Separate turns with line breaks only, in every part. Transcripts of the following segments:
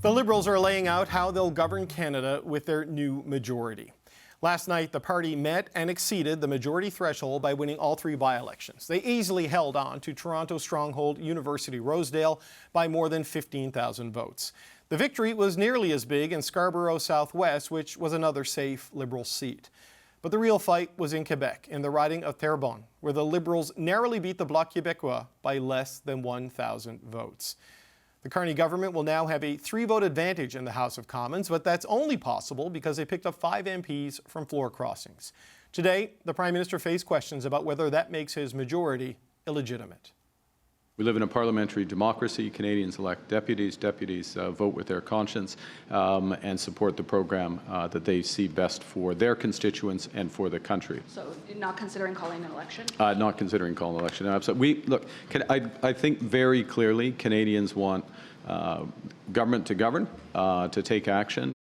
The Liberals are laying out how they'll govern Canada with their new majority. Last night, the party met and exceeded the majority threshold by winning all three by-elections. They easily held on to Toronto stronghold University Rosedale by more than 15,000 votes. The victory was nearly as big in Scarborough Southwest, which was another safe Liberal seat. But the real fight was in Quebec, in the riding of Terrebonne, where the Liberals narrowly beat the Bloc Québécois by less than 1,000 votes. The Carney government will now have a 3-vote advantage in the House of Commons, but that's only possible because they picked up 5 MPs from floor crossings. Today, the Prime Minister faced questions about whether that makes his majority illegitimate.
We live in a parliamentary democracy. Canadians elect deputies. Deputies vote with their conscience and support the program that they see best for their constituents and for the country.
So not considering calling an election?
Not considering calling an election. Absolutely. I think very clearly Canadians want government to govern, to take action.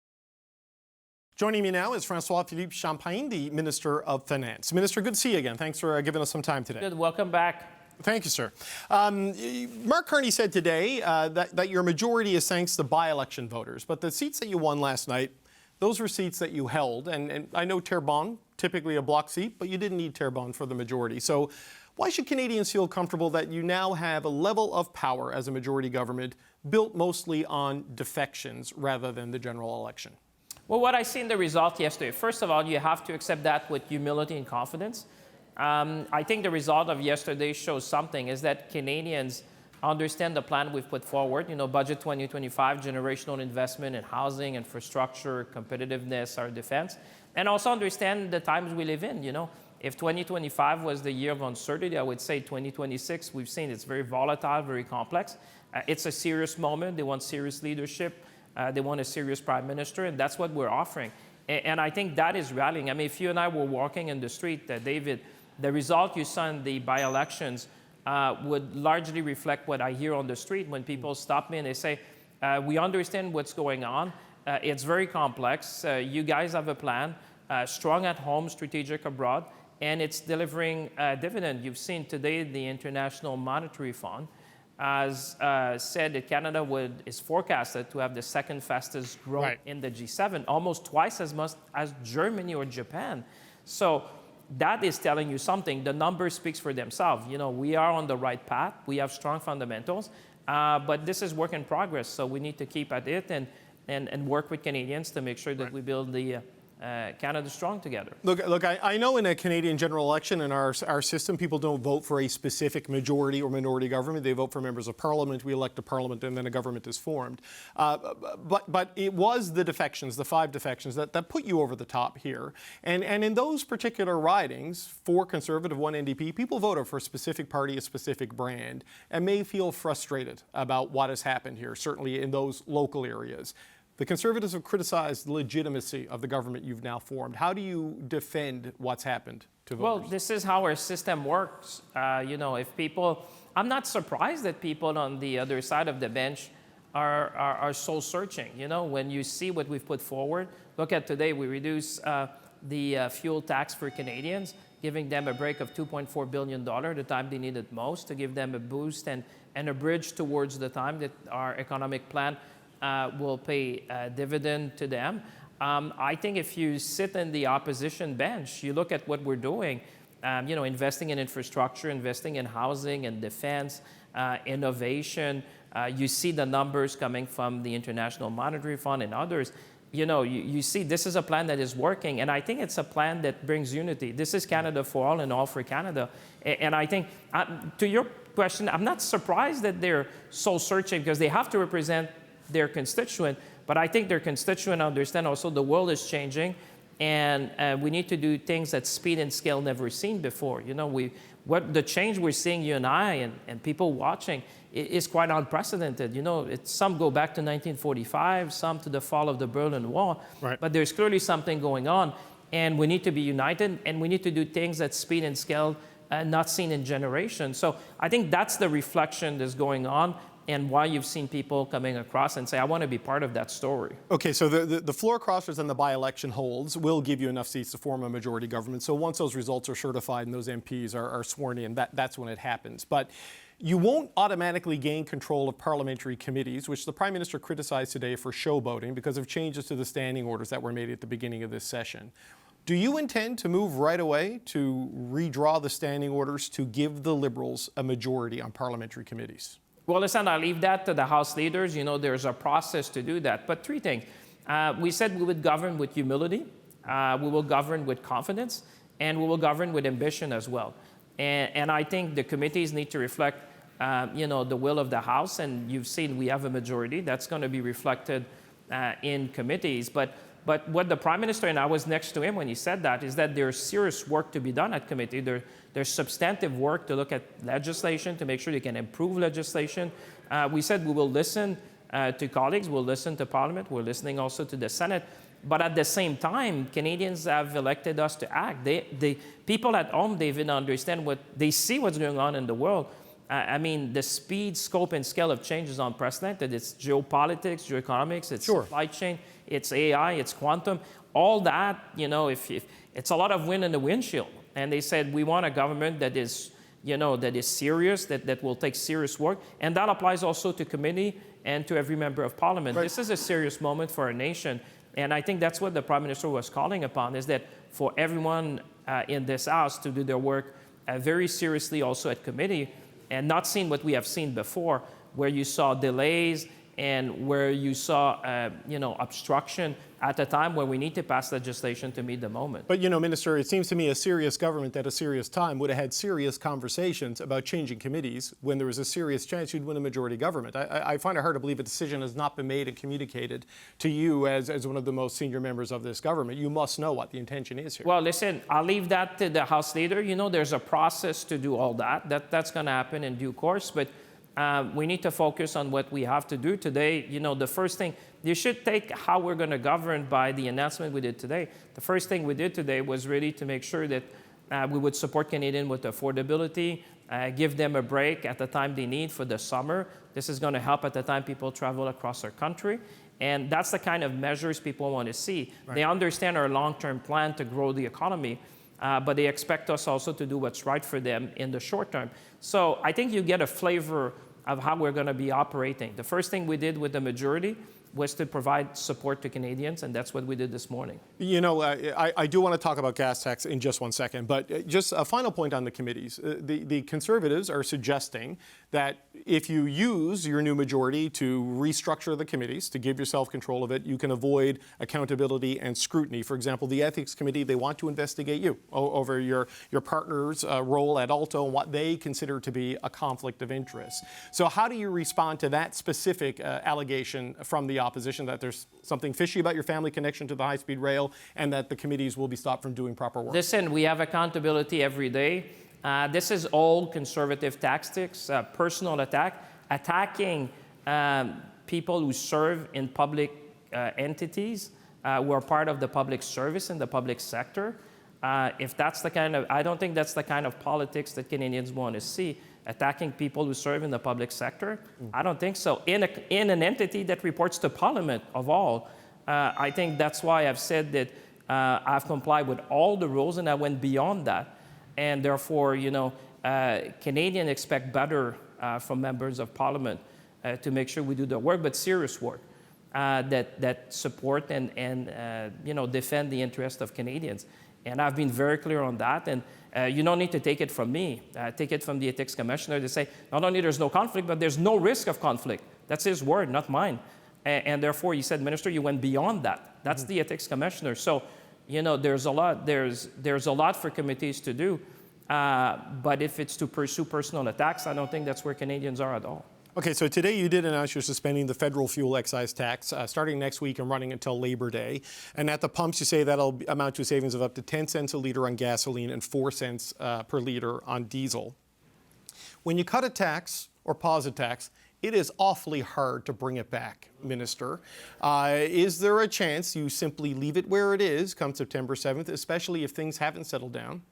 Joining me now is François-Philippe Champagne, the Minister of Finance. Minister, good to see you again. Thanks for giving us some time today.
Good. Welcome back.
Thank you, sir. Mark Carney said today that your majority is thanks to by-election voters, but the seats that you won last night, those were seats that you held. And I know Terrebonne, typically a Bloc seat, but you didn't need Terrebonne for the majority. So why should Canadians feel comfortable that you now have a level of power as a majority government built mostly on defections rather than the general election?
Well, what I see in the result yesterday, first of all, you have to accept that with humility and confidence. I think the result of yesterday shows something, is that Canadians understand the plan we've put forward, Budget 2025, generational investment in housing, infrastructure, competitiveness, our defense, and also understand the times we live in. If 2025 was the year of uncertainty, I would say 2026, we've seen it's very volatile, very complex. It's a serious moment. They want serious leadership. They want a serious prime minister, and that's what we're offering. And I think that is rallying. I mean, if you and I were walking in the street, David, the result you saw in the by-elections would largely reflect what I hear on the street when people stop me and they say, we understand what's going on. It's very complex. You guys have a plan, strong at home, strategic abroad, and it's delivering dividend. You've seen today the International Monetary Fund has said that Canada is forecasted to have the second fastest growth in the G7, almost twice as much as Germany or Japan. So that is telling you something. The numbers speaks for themselves. We are on the right path. We have strong fundamentals, but this is work in progress. So we need to keep at it and work with Canadians to make sure that we build the Canada strong together.
Look, I know in a Canadian general election in our system, people don't vote for a specific majority or minority government. They vote for members of parliament. We elect a parliament, and then a government is formed. But it was the defections, the 5 defections, that put you over the top here. And in those particular ridings, 4 Conservative, 1 NDP, people voted for a specific party, a specific brand, and may feel frustrated about what has happened here, certainly in those local areas. The Conservatives have criticized the legitimacy of the government you've now formed. How do you defend what's happened to voters?
Well, this is how our system works. If people, I'm not surprised that people on the other side of the bench are soul searching. When you see what we've put forward, look at today, we reduce the fuel tax for Canadians, giving them a break of $2.4 billion, the time they need it most, to give them a boost and a bridge towards the time that our economic plan will pay dividend to them. I think if you sit in the opposition bench, you look at what we're doing, investing in infrastructure, investing in housing and defense, innovation. You see the numbers coming from the International Monetary Fund and others. You see this is a plan that is working, and I think it's a plan that brings unity. This is Canada for all and all for Canada. And I think, to your question, I'm not surprised that they're soul searching because they have to represent their constituent, but I think their constituent understand also the world is changing, and we need to do things at speed and scale never seen before. What the change we're seeing, you and I and people watching, is quite unprecedented. Some go back to 1945, some to the fall of the Berlin Wall, but there's clearly something going on, and we need to be united, and we need to do things at speed and scale not seen in generations. So I think that's the reflection that's going on, and why you've seen people coming across and say, I want to be part of that story.
Okay, so the floor crossers and the by-election holds will give you enough seats to form a majority government. So once those results are certified and those MPs are sworn in, that's when it happens. But You won't automatically gain control of parliamentary committees, which the Prime Minister criticized today for showboating because of changes to the standing orders that were made at the beginning of this session. Do you intend to move right away to redraw the standing orders to give the Liberals a majority on parliamentary committees?
Well, listen, I leave that to the House leaders. You know, there's a process to do that. But three things. We said we would govern with humility, we will govern with confidence, and we will govern with ambition as well. And I think the committees need to reflect the will of the House, and you've seen we have a majority. That's going to be reflected in committees. But what the Prime Minister, and I was next to him when he said that, is that there's serious work to be done at committee. There's substantive work to look at legislation, to make sure they can improve legislation. We said we will listen to colleagues, we'll listen to Parliament, we're listening also to the Senate. But at the same time, Canadians have elected us to act. People at home, they even understand they see what's going on in the world. I mean, the speed, scope, and scale of change is unprecedented. It's geopolitics, geoeconomics, it's supply chain, it's AI, it's quantum. All that, if it's a lot of wind in the windshield. And they said, we want a government that is, that is serious, that will take serious work. And that applies also to committee and to every member of Parliament. Right. This is a serious moment for our nation. And I think that's what the Prime Minister was calling upon, is that for everyone in this House to do their work very seriously also at committee, and not seeing what we have seen before, where you saw delays and where you saw, obstruction at a time where we need to pass legislation to meet the moment.
But, Minister, it seems to me a serious government at a serious time would have had serious conversations about changing committees when there was a serious chance you'd win a majority government. I find it hard to believe a decision has not been made and communicated to you as one of the most senior members of this government. You must know what the intention is here.
Well, listen, I'll leave that to the House leader. There's a process to do all that. That's going to happen in due course. But we need to focus on what we have to do today. The first thing, you should take how we're going to govern by the announcement we did today. The first thing we did today was really to make sure that we would support Canadians with affordability, give them a break at the time they need for the summer. This is going to help at the time people travel across our country. And that's the kind of measures people want to see. Right. They understand our long-term plan to grow the economy, but they expect us also to do what's right for them in the short term. So I think you get a flavor of how we're going to be operating. The first thing we did with the majority was to provide support to Canadians, and that's what we did this morning.
I do want to talk about gas tax in just one second, but just a final point on the committees. The Conservatives are suggesting that if you use your new majority to restructure the committees, to give yourself control of it, you can avoid accountability and scrutiny. For example, the Ethics Committee, they want to investigate you over your partner's role at Alto and what they consider to be a conflict of interest. So how do you respond to that specific allegation from the opposition that there's something fishy about your family connection to the high-speed rail and that the committees will be stopped from doing proper work?
Listen, we have accountability every day. This is old conservative tactics, personal attack, attacking people who serve in public entities, who are part of the public service in the public sector. If that's the kind of, I don't think that's the kind of politics that Canadians want to see. Attacking people who serve in the public sector? I don't think so. In an entity that reports to Parliament, of all, I think that's why I've said that I've complied with all the rules and I went beyond that. And therefore, Canadians expect better from members of Parliament to make sure we do the work, but serious work that support and defend the interest of Canadians. And I've been very clear on that. And you don't need to take it from me. Take it from the Ethics Commissioner. They say, not only there's no conflict, but there's no risk of conflict. That's his word, not mine. And therefore, he said, Minister, you went beyond that. That's the Ethics Commissioner. So, there's a lot. There's a lot for committees to do. But if it's to pursue personal attacks, I don't think that's where Canadians are at all.
Okay, so today you did announce you're suspending the federal fuel excise tax starting next week and running until Labor Day. And at the pumps, you say that'll amount to a savings of up to 10 cents a litre on gasoline and 4 cents per litre on diesel. When you cut a tax or pause a tax, it is awfully hard to bring it back, Minister. Is there a chance you simply leave it where it is come September 7th, especially if things haven't settled down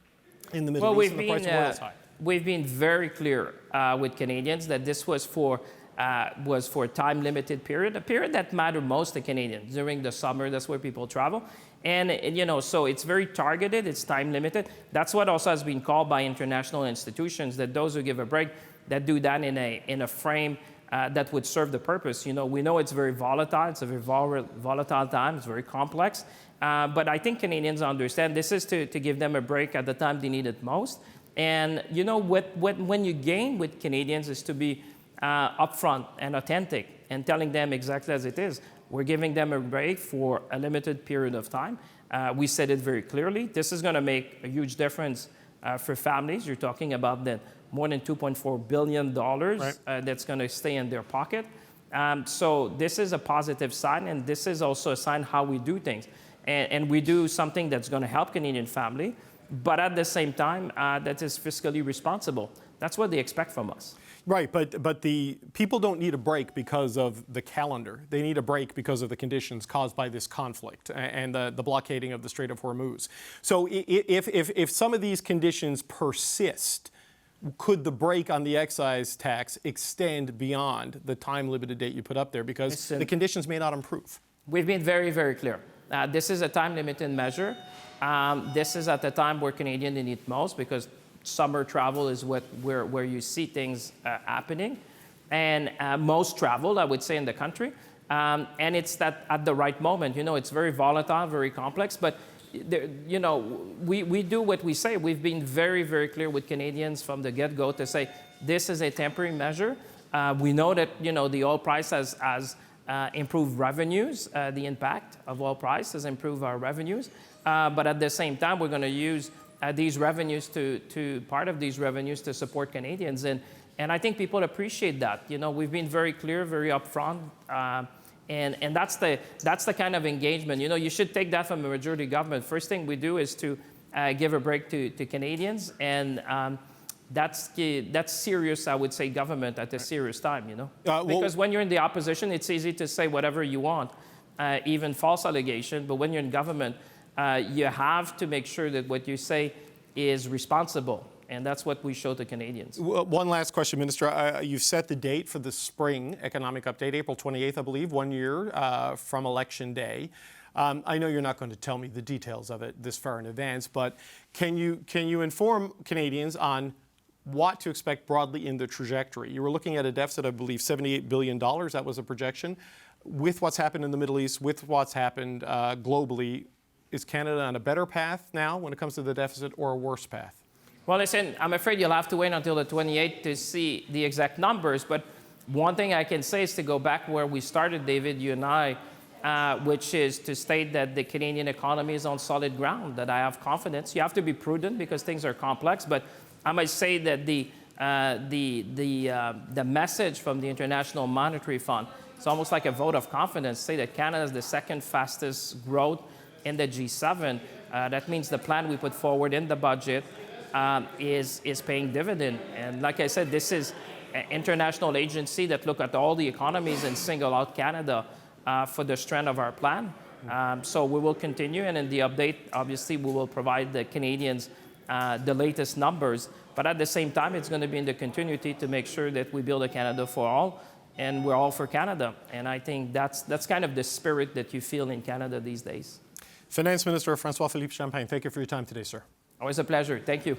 in the Middle East and the price of oil is high?
We've been very clear with Canadians that this was for a time-limited period, a period that mattered most to Canadians. During the summer, that's where people travel. And so it's very targeted, it's time-limited. That's what also has been called by international institutions, that those who give a break that do that in a frame that would serve the purpose. You know, we know it's very volatile. It's a very volatile time. It's very complex. But I think Canadians understand this is to give them a break at the time they need it most. And you know, when you gain with Canadians is to be upfront and authentic and telling them exactly as it is. We're giving them a break for a limited period of time. We said it very clearly. This is going to make a huge difference for families. You're talking about the more than $2.4 billion that's going to stay in their pocket. So this is a positive sign, and this is also a sign how we do things. And we do something that's going to help Canadian family, but at the same time, that is fiscally responsible. That's what they expect from us.
Right, but the people don't need a break because of the calendar. They need a break because of the conditions caused by this conflict and the blockading of the Strait of Hormuz. So if some of these conditions persist, could the break on the excise tax extend beyond the time-limited date you put up there? Because the conditions may not improve.
We've been very, very clear. This is a time-limited measure. This is at the time where Canadians need it most, because summer travel is where you see things happening. And most travel, I would say, in the country. And it's that at the right moment. You know, it's very volatile, very complex, but you know, we do what we say. We've been very, very clear with Canadians from the get-go to say this is a temporary measure. We know that, you know, the oil price has improved revenues. The impact of oil price has improved our revenues. But at the same time, we're going to use these revenues part of these revenues to support Canadians. And I think people appreciate that. You know, we've been very clear, very upfront. And that's the kind of engagement. You know, you should take that from a majority government. First thing we do is to give a break to Canadians, and that's serious, I would say, government at a serious time, you know. Because when you're in the opposition, it's easy to say whatever you want, even false allegation. But when you're in government, you have to make sure that what you say is responsible. And that's what we show to Canadians.
One last question, Minister. You've set the date for the spring economic update, April 28th, I believe, 1 year from Election Day. I know you're not going to tell me the details of it this far in advance, but can you inform Canadians on what to expect broadly in the trajectory? You were looking at a deficit, I believe, $78 billion. That was a projection. With what's happened in the Middle East, with what's happened globally, is Canada on a better path now when it comes to the deficit, or a worse path?
Well, listen, I'm afraid you'll have to wait until the 28th to see the exact numbers. But one thing I can say is to go back where we started, David, you and I, which is to state that the Canadian economy is on solid ground, that I have confidence. You have to be prudent because things are complex. But I might say that the message from the International Monetary Fund, it's almost like a vote of confidence, say that Canada is the second fastest growth in the G7. That means the plan we put forward in the budget is paying dividend. And like I said, this is an international agency that look at all the economies and single out Canada for the strength of our plan. So we will continue, and in the update, obviously, we will provide the Canadians the latest numbers. But at the same time, it's going to be in the continuity to make sure that we build a Canada for all, and we're all for Canada. And I think that's kind of the spirit that you feel in Canada these days.
Finance Minister François-Philippe Champagne, thank you for your time today, sir.
Always a pleasure. Thank you.